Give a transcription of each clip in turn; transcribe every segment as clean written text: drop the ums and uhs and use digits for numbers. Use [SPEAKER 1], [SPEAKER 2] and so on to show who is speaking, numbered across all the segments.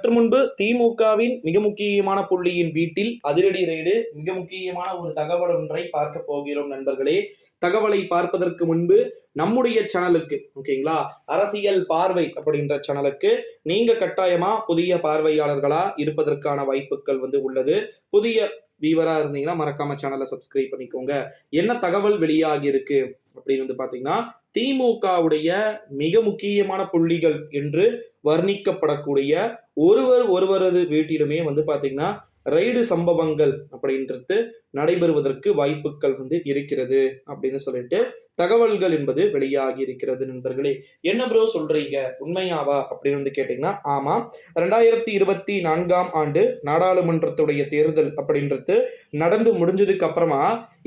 [SPEAKER 1] சற்று முன்பு திமுகவின் மிக முக்கியமான புள்ளியின் வீட்டில் அதிரடி ரெய்டு, மிக முக்கியமான ஒரு தகவல் ஒன்றை பார்க்க போகிறோம் நண்பர்களே. தகவலை பார்ப்பதற்கு முன்பு நம்முடைய சேனலுக்கு ஓகேங்களா, அரசியல் பார்வை அப்படின்ற சேனலுக்கு நீங்க கட்டாயமா புதிய பார்வையாளர்களா இருப்பதற்கான வாய்ப்புகள் உள்ளது. புதிய வீவரா இருந்தீங்கன்னா மறக்காம சேனலை சப்ஸ்கிரைப் பண்ணிக்கோங்க. என்ன தகவல் வெளியாகி இருக்கு அப்படின்னு பாத்தீங்கன்னா, திமுகவுடைய மிக முக்கியமான புள்ளிகள் என்று வர்ணிக்கப்படக்கூடிய ஒருவரது வீட்டிலுமே பாத்தீங்கன்னா ரைடு சம்பவங்கள் அப்படின்றது நடைபெறுவதற்கு வாய்ப்புகள் இருக்கிறது அப்படின்னு சொல்லிட்டு தகவல்கள் என்பது வெளியாகி இருக்கிறது நண்பர்களே. என்ன ப்ரோ சொல்றீங்க, உண்மையாவா அப்படின்னு கேட்டீங்கன்னா, ஆமா. 2024 ஆண்டு நாடாளுமன்றத்துடைய தேர்தல் அப்படின்றது நடந்து முடிஞ்சதுக்கு அப்புறமா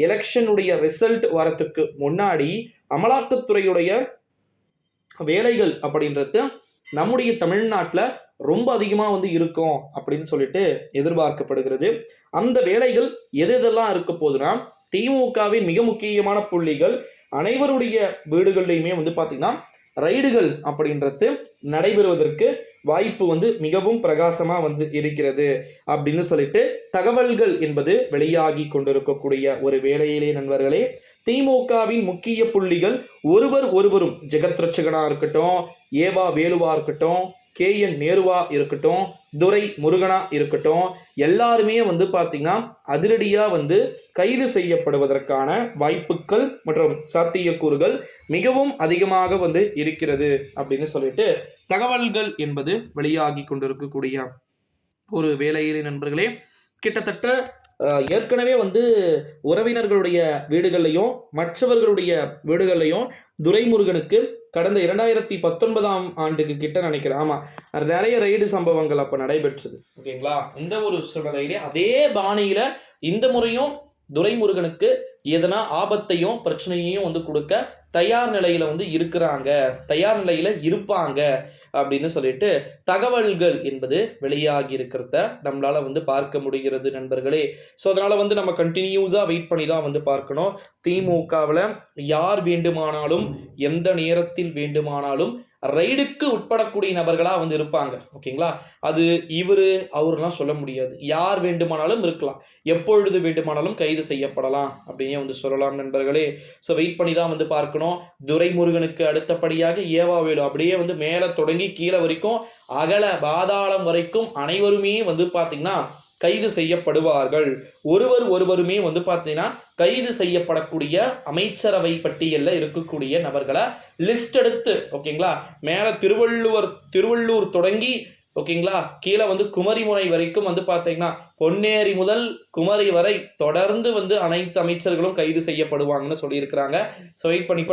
[SPEAKER 1] எலெக்ஷனுடைய ரிசல்ட் வரத்துக்கு முன்னாடி அமலாக்கத்துறையுடைய வேலைகள் அப்படின்றது நம்முடைய தமிழ்நாட்டில் ரொம்ப அதிகமாக இருக்கும் அப்படின்னு சொல்லிட்டு எதிர்பார்க்கப்படுகிறது. அந்த வேலைகள் எதெல்லாம் இருக்க போதுன்னா, திமுகவின் மிக முக்கியமான புள்ளிகள் அனைவருடைய வீடுகள்லையுமே பார்த்தீங்கன்னா ரைடுகள் அப்படின்றது நடைபெறுவதற்கு வாய்ப்பு மிகவும் பிரகாசமா இருக்கிறது அப்படின்னு சொல்லிட்டு தகவல்கள் என்பது வெளியாகி கொண்டிருக்கக்கூடிய ஒரு வேளையிலே நண்பர்களே, திமுகவின் முக்கிய புள்ளிகள் ஒருவரும் ஜெகத் ரட்சகனா இருக்கட்டும், ஏவா வேலுவா இருக்கட்டும், KN நேருவா இருக்கட்டும், துரை முருகனா இருக்கட்டும், எல்லாருமே பார்த்தீங்கன்னா அதிரடியா கைது செய்யப்படுவதற்கான வாய்ப்புகள் மற்றும் சாத்தியக்கூறுகள் மிகவும் அதிகமாக இருக்கிறது அப்படின்னு சொல்லிட்டு தகவல்கள் என்பது வெளியாகி கொண்டிருக்கக்கூடிய ஒரு வேளையிலே நண்பர்களே, கிட்டத்தட்ட ஏற்கனவே உறவினர்களுடைய வீடுகள்லையும் மற்றவர்களுடைய வீடுகள்லையும் துரைமுருகனுக்கு கடந்த 2019 ஆண்டுக்கு கிட்ட நினைக்கிறேன், ஆமா, நிறைய ரைடு சம்பவங்கள் அப்ப நடைபெற்றது ஓகேங்களா. இந்த ஒரு சூழ்நிலையிலே அதே பாணியில இந்த முறையும் துரைமுருகனுக்கு எதனா ஆபத்தையும் பிரச்சனையையும் கொடுக்க தயார் நிலையில இருக்கிறாங்க, தயார் நிலையில இருப்பாங்க அப்படின்னு சொல்லிட்டு தகவல்கள் என்பது வெளியாகி இருக்கிறத நம்மளால பார்க்க முடிகிறது நண்பர்களே. ஸோ அதனால நம்ம கண்டினியூஸா வெயிட் பண்ணி தான் பார்க்கணும். திமுகவில் யார் வேண்டுமானாலும் எந்த நேரத்தில் வேண்டுமானாலும் ரைடுக்கு உட்படக்கூடிய நபர்களா இருப்பாங்க ஓகேங்களா. அது இவரு அவருலாம் சொல்ல முடியாது, யார் வேண்டுமானாலும் இருக்கலாம், எப்பொழுது வேண்டுமானாலும் கைது செய்யப்படலாம் அப்படின்னே சொல்லலாம் நண்பர்களே. ஸோ வெயிட் பண்ணி தான் பார்க்கணும். துரைமுருகனுக்கு அடுத்தபடியாக ஏவாவேலு அப்படியே மேலே தொடங்கி கீழே வரைக்கும் அகல பாதாளம் வரைக்கும் அனைவருமே பார்த்தீங்கன்னா கைது செய்யப்படுவார்கள். ஒருவருமே பார்த்தீங்கன்னா கைது செய்யப்படக்கூடிய அமைச்சரவை பட்டியலில் இருக்கக்கூடிய நபர்களை லிஸ்ட் எடுத்து ஓகேங்களா, மேலே திருவள்ளூர் தொடங்கி ஓகேங்களா கீழே குமரிமுனை வரைக்கும் பார்த்தீங்கன்னா பொன்னேரி முதல் குமரி வரை தொடர்ந்து அனைத்து அமைச்சர்களும் கைது செய்யப்படுவாங்கன்னு சொல்லியிருக்கிறாங்க. ஸோ வெயிட் பண்ணி